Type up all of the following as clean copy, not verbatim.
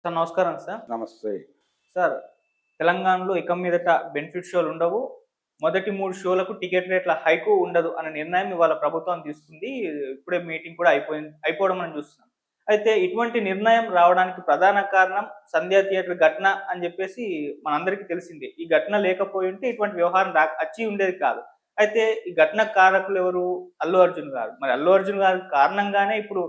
Sir నమస్కారం sir. నమస్తే. Sir తెలంగాణలో ఇక మీదట బెనిఫిట్ షోలు ఉండవు. మొదటి 3 షోలకు టికెట్ రేట్ల హైకు ఉండదు అనే నిర్ణయం ఇవాళ ప్రభుత్వం తీసుకుంది. ఇప్పుడే మీటింగ్ కూడా అయిపోవడం మనం చూస్తున్నాం. అయితే ఇటువంటి నిర్ణయం రావడానికి ప్రధాన కారణం సంధ్యా థియేటర్ ఘటన అని చెప్పేసి మనందరికీ తెలిసిందే. ఈ ఘటన లేకపోయుంటే ఇటువంటి వ్యవహారం అచ్చి ఉండేది కాదు. అయితే ఈ ఘటన కారకులు ఎవరు? అల్లు అర్జున్ గారు. మరి అల్లు అర్జున్ గారి కారణంగానే ఇప్పుడు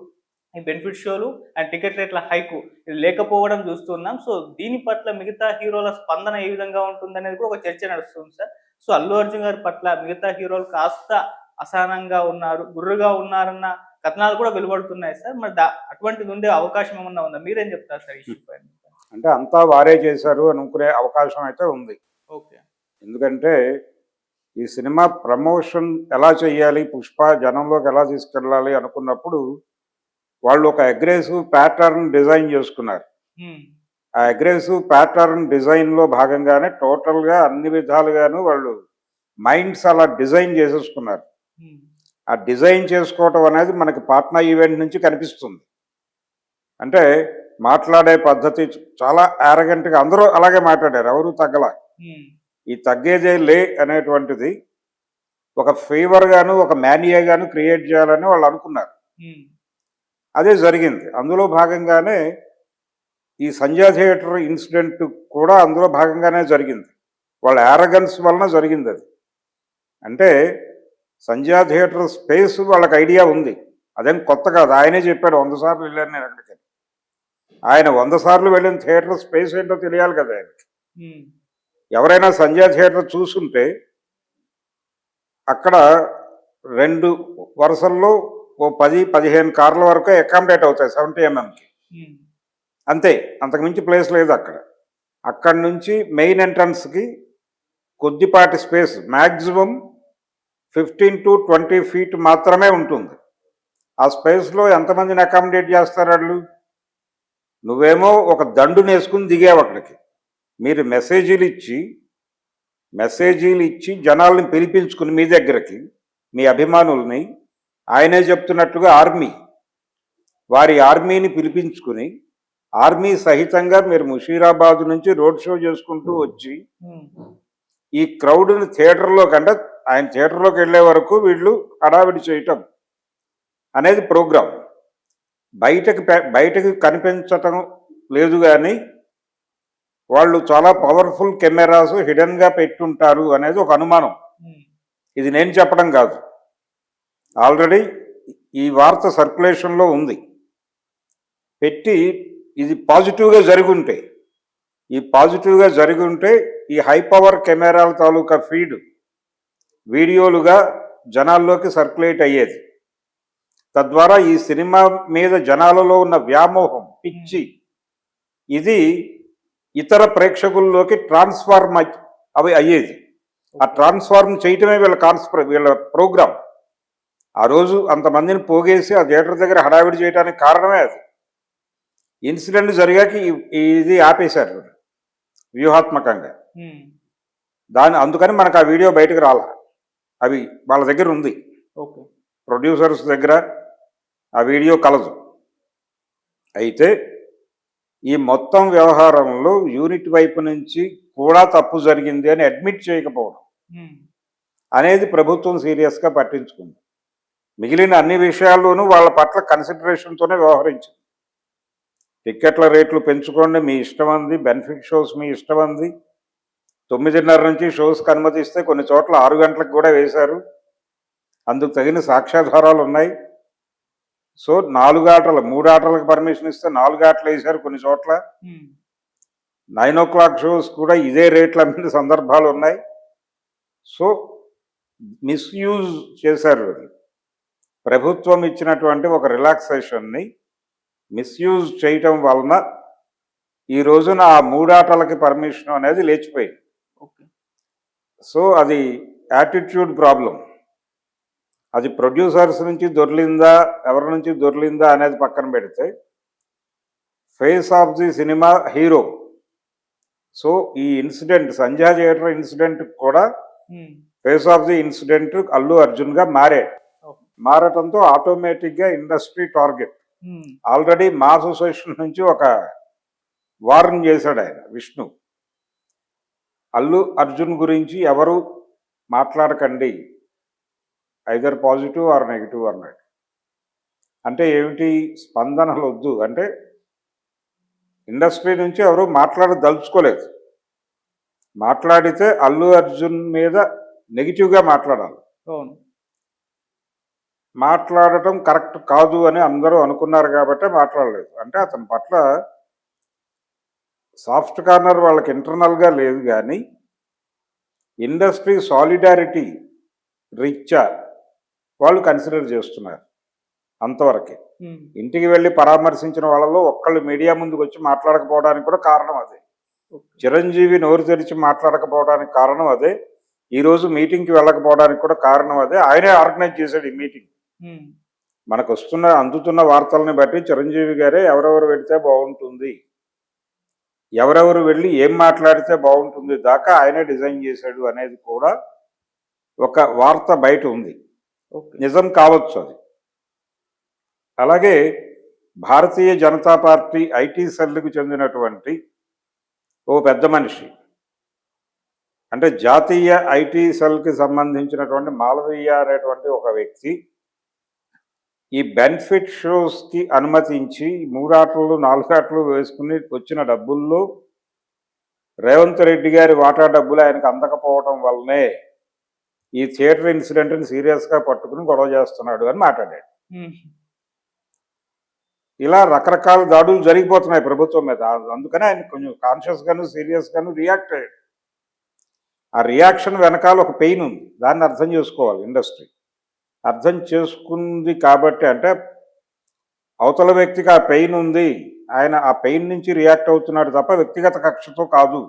ఈ బెనిఫిట్ షోలు అండ్ టికెట్ రేట్ల హైకు ఇది లేకపోవడం చూస్తున్నాం. సో దీని పట్ల మిగతా హీరోల స్పందన ఏ విధంగా ఉంటుందనేది కూడా ఒక చర్చ నడుస్తుంది సార్. సో అల్లు అర్జున్ గారి పట్ల మిగతా హీరోలు కాస్త అసహనంగా ఉన్నారు, గుర్రుగా ఉన్నారన్న కథనాలు కూడా వెలువడుతున్నాయి సార్. మరి అటువంటిది ఉండే అవకాశం ఏమన్నా ఉందా? మీరేం చెప్తారు సార్ ఈ ఇష్యూ పైన? అంటే అంతా వారే చేశారు అనుకునే అవకాశం అయితే ఉంది. ఓకే. ఎందుకంటే ఈ సినిమా ప్రమోషన్ ఎలా చేయాలి, పుష్ప జనంలోకి ఎలా తీసుకెళ్ళాలి అనుకున్నప్పుడు వాళ్ళు ఒక అగ్రెసివ్ ప్యాటర్న్ డిజైన్ చేసుకున్నారు. ఆ అగ్రెసివ్ ప్యాటర్న్ డిజైన్లో భాగంగానే టోటల్గా అన్ని విధాలుగాను వాళ్ళు మైండ్స్ అలా డిజైన్ చేసేసుకున్నారు. ఆ డిజైన్ చేసుకోవటం అనేది మనకి పాట్నా ఈవెంట్ నుంచి కనిపిస్తుంది. అంటే మాట్లాడే పద్ధతి చాలా యారగెంట్గా అందరూ అలాగే మాట్లాడారు, ఎవరు తగ్గల. ఈ తగ్గేదే లే అనేటువంటిది ఒక ఫేవర్గాను ఒక మేనియాగాను క్రియేట్ చేయాలని వాళ్ళు అనుకున్నారు. అదే జరిగింది. అందులో భాగంగానే ఈ సంధ్యా థియేటర్ ఇన్సిడెంట్ కూడా అందులో భాగంగానే జరిగింది. వాళ్ళ యారగన్స్ వలన జరిగింది అది. అంటే సంధ్యా థియేటర్ స్పేస్ వాళ్ళకి ఐడియా ఉంది, అదేం కొత్త కాదు. ఆయనే చెప్పాడు 100 సార్లు వెళ్ళాను నేను అక్కడికి. ఆయన 100 సార్లు వెళ్ళిన థియేటర్ స్పేస్ ఏంటో తెలియాలి కదా ఆయనకి. ఎవరైనా సంధ్యా థియేటర్ చూసుంటే అక్కడ 2 వరుసల్లో ఓ 10-15 కార్ల వరకు అకామిడేట్ అవుతాయి 70 mm. అంతే, అంతకుమించి ప్లేస్ లేదు అక్కడ. అక్కడి నుంచి మెయిన్ ఎంట్రన్స్కి కొద్దిపాటి స్పేస్, మ్యాక్సిమం 15 to 20 feet మాత్రమే ఉంటుంది. ఆ స్పేస్లో ఎంతమందిని అకామిడేట్ చేస్తారు వాళ్ళు? నువ్వేమో ఒక దండుని వేసుకుని దిగావు అక్కడికి. మీరు మెసేజీలు ఇచ్చి జనాల్ని పిలిపించుకుని మీ దగ్గరికి, మీ అభిమానుల్ని, ఆయనే చెప్తున్నట్టుగా వారి ఆర్మీని పిలిపించుకుని ఆర్మీ సహితంగా మీరు ముషీరాబాద్ నుంచి రోడ్ షో చేసుకుంటూ వచ్చి ఈ క్రౌడ్ని థియేటర్లోకి, అంటే ఆయన థియేటర్లోకి వెళ్ళే వరకు వీళ్ళు హడావిడి చేయటం అనేది ప్రోగ్రాం. బయటకు కనిపించటం లేదు, కానీ వాళ్ళు చాలా పవర్ఫుల్ కెమెరాస్ హిడెన్గా పెట్టుంటారు అనేది ఒక అనుమానం. ఇది నేను చెప్పడం కాదు, ఆల్రెడీ ఈ వార్త సర్క్యులేషన్లో ఉంది. పెట్టి ఇది పాజిటివ్గా జరిగి ఉంటే ఈ హై పవర్ కెమెరాల తాలూకా ఫీడ్ వీడియోలుగా జనాల్లోకి సర్క్యులేట్ అయ్యేది. తద్వారా ఈ సినిమా మీద జనాలలో ఉన్న వ్యామోహం, పిచ్చి, ఇది ఇతర ప్రేక్షకుల్లోకి ట్రాన్స్ఫార్మ్ అయ్యేది. ఆ ట్రాన్స్ఫార్మ్ చేయటమే వీళ్ళ ప్రోగ్రాం. ఆ రోజు అంతమందిని పోగేసి ఆ థియేటర్ దగ్గర హడావిడి చేయడానికి కారణమే అది. ఇన్సిడెంట్ జరిగాక ఇది ఆపేశారు వ్యూహాత్మకంగా. అందుకని మనకు ఆ వీడియో బయటకు రాలా. అవి వాళ్ళ దగ్గర ఉంది, ప్రొడ్యూసర్స్ దగ్గర ఆ వీడియో కలదు. అయితే ఈ మొత్తం వ్యవహారంలో యూనిట్ వైపు నుంచి కూడా తప్పు జరిగింది అని అడ్మిట్ చేయకపోవడం అనేది ప్రభుత్వం సీరియస్గా పట్టించుకుంది. మిగిలిన అన్ని విషయాల్లోనూ వాళ్ళ పట్ల కన్సిడరేషన్తోనే వ్యవహరించింది. టిక్కెట్ల రేట్లు పెంచుకోండి, మీ ఇష్టం అంది. బెనిఫిట్ షోస్ మీ ఇష్టం అంది. 9:30 నుంచి షోస్కి అనుమతిస్తే కొన్ని చోట్ల 6 గంటలకు కూడా వేశారు. అందుకు తగిన సాక్ష్యాధారాలు ఉన్నాయి. సో 4 ఆటలు, 3 ఆటలకు పర్మిషన్ ఇస్తే 4 ఆటలు వేశారు కొన్ని చోట్ల. 9 o'clock షోస్ కూడా ఇదే రేట్లు అమ్మిన సందర్భాలు ఉన్నాయి. సో మిస్యూజ్ చేశారు. ప్రభుత్వం ఇచ్చినటువంటి ఒక రిలాక్సేషన్ని మిస్యూజ్ చేయటం వలన ఈ రోజున ఆ 3 ఆటలకి పర్మిషన్ అనేది లేచిపోయింది. సో అది యాటిట్యూడ్ ప్రాబ్లం. అది ప్రొడ్యూసర్స్ నుంచి దొర్లిందా, ఎవరి నుంచి దొర్లిందా అనేది పక్కన పెడితే, face of the cinema hero. So ఈ ఇన్సిడెంట్, సంధ్యా థియేటర్ ఇన్సిడెంట్ కూడా face of the incident Allu అర్జున్గా మారటంతో ఆటోమేటిక్గా ఇండస్ట్రీ టార్గెట్. ఆల్రెడీ మా అసోసియేషన్ నుంచి ఒక వార్న్ చేశాడు ఆయన విష్ణు. అల్లు అర్జున్ గురించి ఎవరు మాట్లాడకండి, ఐదర్ పాజిటివ్ ఆర్ నెగిటివ్ అన్నాడు. అంటే ఏమిటి? స్పందనలు వద్దు అంటే ఇండస్ట్రీ నుంచి ఎవరు మాట్లాడదలుచుకోలేదు. మాట్లాడితే అల్లు అర్జున్ మీద నెగిటివ్గా మాట్లాడాలి. అవును. మాట్లాడటం కరెక్ట్ కాదు అని అందరూ అనుకున్నారు కాబట్టి మాట్లాడలేదు. అంటే అతని పట్ల సాఫ్ట్ కార్నర్ వాళ్ళకి ఇంటర్నల్గా లేదు, కానీ ఇండస్ట్రీ సాలిడారిటీ రీత్యా వాళ్ళు కన్సిడర్ చేస్తున్నారు అంతవరకే. ఇంటికి వెళ్ళి పరామర్శించిన వాళ్ళలో ఒక్కళ్ళు మీడియా ముందుకు వచ్చి మాట్లాడకపోవడానికి కూడా కారణం అదే. చిరంజీవి నోరు తెరిచి మాట్లాడకపోవడానికి కారణం అదే. ఈరోజు మీటింగ్కి వెళ్ళకపోవడానికి కూడా కారణం అదే. ఆయనే ఆర్గనైజ్ చేశాడు ఈ మీటింగ్. మనకు అందుతున్న వార్తల్ని బట్టి చిరంజీవి గారే ఎవరెవరు వెళితే బాగుంటుంది, ఎవరెవరు వెళ్ళి ఏం మాట్లాడితే బాగుంటుంది దాకా ఆయనే డిజైన్ చేశాడు అనేది కూడా ఒక వార్త బయట ఉంది. నిజం కావచ్చు అది. అలాగే భారతీయ జనతా పార్టీ ఐటీ సెల్కు చెందినటువంటి ఓ పెద్ద మనిషి, అంటే జాతీయ ఐటీ సెల్కి సంబంధించినటువంటి మాలవీయ అనేటువంటి ఒక వ్యక్తి ఈ బెనిఫిట్ షోస్కి అనుమతించి 3 ఆటలు 4 ఆటలు వేసుకుని వచ్చిన డబ్బుల్లో రేవంత్ రెడ్డి గారి వాటా డబ్బులు ఆయనకు అందకపోవడం వల్లనే ఈ థియేటర్ ఇన్సిడెంట్ని సీరియస్గా పట్టుకుని గొడవ చేస్తున్నాడు అని మాట్లాడాడు. ఇలా రకరకాల దాడులు జరిగిపోతున్నాయి ప్రభుత్వం మీద. అందుకనే ఆయన కొంచెం కాన్షియస్గాను సీరియస్గాను రియాక్ట్ అయ్యాడు. ఆ రియాక్షన్ వెనకాల ఒక పెయిన్ ఉంది, దాన్ని అర్థం చేసుకోవాలి ఇండస్ట్రీ. అర్థం చేసుకుంది కాబట్టి, అంటే అవతల వ్యక్తికి ఆ పెయిన్ ఉంది, ఆయన ఆ పెయిన్ నుంచి రియాక్ట్ అవుతున్నాడు తప్ప వ్యక్తిగత కక్షతో కాదు.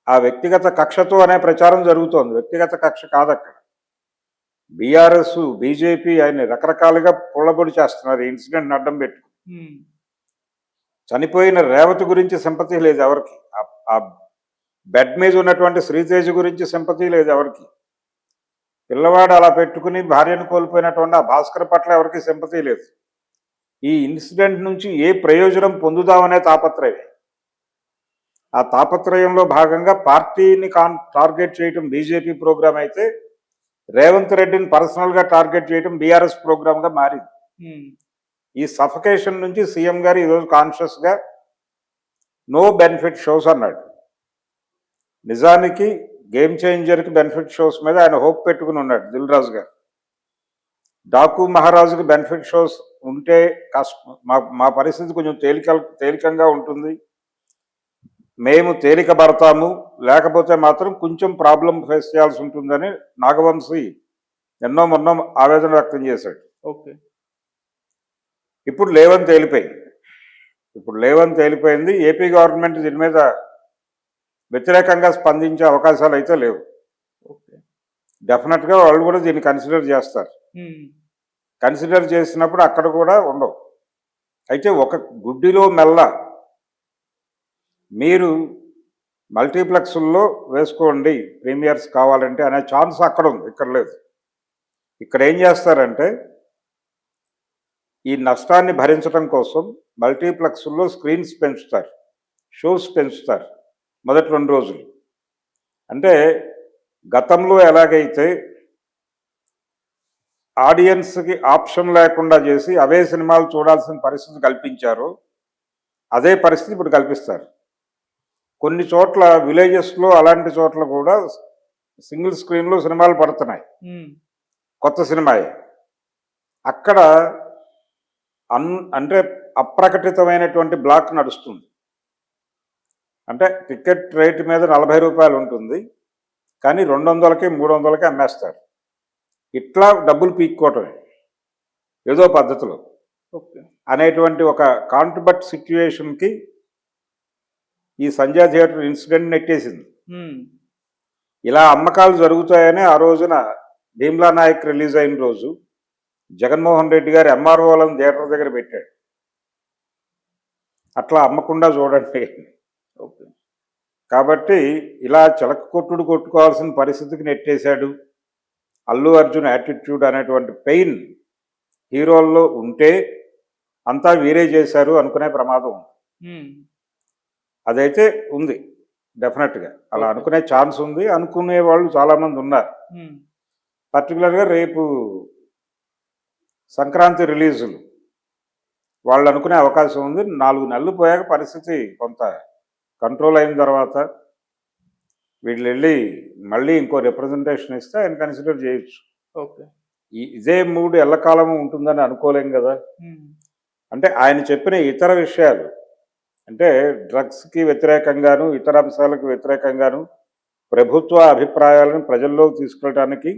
ఆ వ్యక్తిగత కక్షతో అనే ప్రచారం జరుగుతోంది, వ్యక్తిగత కక్ష కాదు అక్కడ. బీఆర్ఎస్ బీజేపీ ఆయన్ని రకరకాలుగా పుల్లబొడి చేస్తున్నారు ఈ ఇన్సిడెంట్ అడ్డం పెట్టుకుని. చనిపోయిన రేవతి గురించి సింపతి లేదు ఎవరికి, ఆ బెడ్ మీద ఉన్నటువంటి శ్రీతేజ్ గురించి సింపతి లేదు ఎవరికి, పిల్లవాడు అలా పెట్టుకుని భార్యను కోల్పోయినటువంటి ఆ భాస్కర్ పట్ల ఎవరికి సింపతి లేదు. ఈ ఇన్సిడెంట్ నుంచి ఏ ప్రయోజనం పొందుదామనే తాపత్రయం. ఆ తాపత్రయంలో భాగంగా పార్టీని టార్గెట్ చేయటం బీజేపీ ప్రోగ్రాం అయితే, రేవంత్ రెడ్డిని పర్సనల్గా టార్గెట్ చేయటం బీఆర్ఎస్ ప్రోగ్రామ్గా మారింది. ఈ సఫకేషన్ నుంచి సీఎం గారు ఈరోజు కాన్షియస్గా నో బెనిఫిట్ షోస్ అన్నాడు. నిజానికి గేమ్ చేంజర్కి బెనిఫిట్ షోస్ మీద ఆయన హోప్ పెట్టుకుని ఉన్నాడు దిల్ రాజు గారు. డాకు మహారాజుకి బెనిఫిట్ షోస్ ఉంటే మా పరిస్థితి కొంచెం తేలికంగా ఉంటుంది, మేము తేలిక పడతాము, లేకపోతే మాత్రం కొంచెం ప్రాబ్లం ఫేస్ చేయాల్సి ఉంటుందని నాగవంశీ మొన్న ఆవేదన వ్యక్తం చేశాడు. ఇప్పుడు లేవని తేలిపోయింది. ఏపీ గవర్నమెంట్ దీని మీద వ్యతిరేకంగా స్పందించే అవకాశాలు అయితే లేవు. డెఫినెట్గా వాళ్ళు కూడా దీన్ని కన్సిడర్ చేస్తారు. కన్సిడర్ చేసినప్పుడు అక్కడ కూడా ఉండవు. అయితే ఒక గుడ్డిలో మెల్ల మీరు మల్టీప్లెక్స్ల్లో వేసుకోండి ప్రీమియర్స్ కావాలంటే అనే ఛాన్స్ అక్కడ ఉంది, ఇక్కడ లేదు. ఇక్కడ ఏం చేస్తారంటే ఈ నష్టాన్ని భరించడం కోసం మల్టీప్లెక్స్ల్లో స్క్రీన్స్ పెంచుతారు, షోస్ పెంచుతారు మొదటి 2 రోజులు. అంటే గతంలో ఎలాగైతే ఆడియన్స్కి ఆప్షన్ లేకుండా చేసి అవే సినిమాలు చూడాల్సిన పరిస్థితి కల్పించారో అదే పరిస్థితి ఇప్పుడు కల్పిస్తారు. కొన్ని చోట్ల విలేజెస్లో అలాంటి చోట్ల కూడా సింగిల్ స్క్రీన్లో సినిమాలు పడుతున్నాయి, కొత్త సినిమాయే. అక్కడ అంటే అప్రకటితమైనటువంటి బ్లాక్ నడుస్తుంది. అంటే టికెట్ రేటు మీద 40 రూపాయలు ఉంటుంది, కానీ 200కి 300కి అమ్మేస్తారు. ఇట్లా డబ్బులు పీక్కోవటమే ఏదో పద్ధతిలో అనేటువంటి ఒక కాంట్రబట్ సిచ్యువేషన్కి ఈ సంజయ్ థియేటర్ ఇన్సిడెంట్ నెట్టేసింది. ఇలా అమ్మకాలు జరుగుతాయని ఆ రోజున భీమ్లా నాయక్ రిలీజ్ అయిన రోజు జగన్మోహన్ రెడ్డి గారు ఎంఆర్ఓలను థియేటర్ దగ్గర పెట్టాడు. అట్లా అమ్మకుండా చూడండి. కాబట్టి ఇలా చిలక కొట్టుడు కొట్టుకోవాల్సిన పరిస్థితికి నెట్టేశాడు. అల్లు అర్జున్ యాటిట్యూడ్ అనేటువంటి పెయిన్ హీరోల్లో ఉంటే అంతా వీరే చేశారు అనుకునే ప్రమాదం ఉంది. ఉమ్, అదైతే ఉంది డెఫినెట్గా. అలా ఓకే. అనుకునే ఛాన్స్ ఉంది. అనుకునే వాళ్ళు చాలామంది ఉన్నారు. ఉమ్, పర్టికులర్గా రేపు సంక్రాంతి రిలీజులు వాళ్ళు అనుకునే అవకాశం ఉంది. 4 నెలలు పోయాక పరిస్థితి కొంత కంట్రోల్ అయిన తర్వాత వీళ్ళు వెళ్ళి మళ్ళీ ఇంకో రిప్రజెంటేషన్ ఇస్తే ఆయన కన్సిడర్ చేయొచ్చు. ఓకే. ఇదే మూడు ఎల్లకాలం ఉంటుందని అనుకోలేం కదా. ఉమ్, అంటే ఆయన చెప్పిన ఇతర విషయాలు అంటే డ్రగ్స్కి వ్యతిరేకంగాను ఇతర అంశాలకు వ్యతిరేకంగాను ప్రభుత్వ అభిప్రాయాలను ప్రజల్లోకి తీసుకెళ్ళడానికి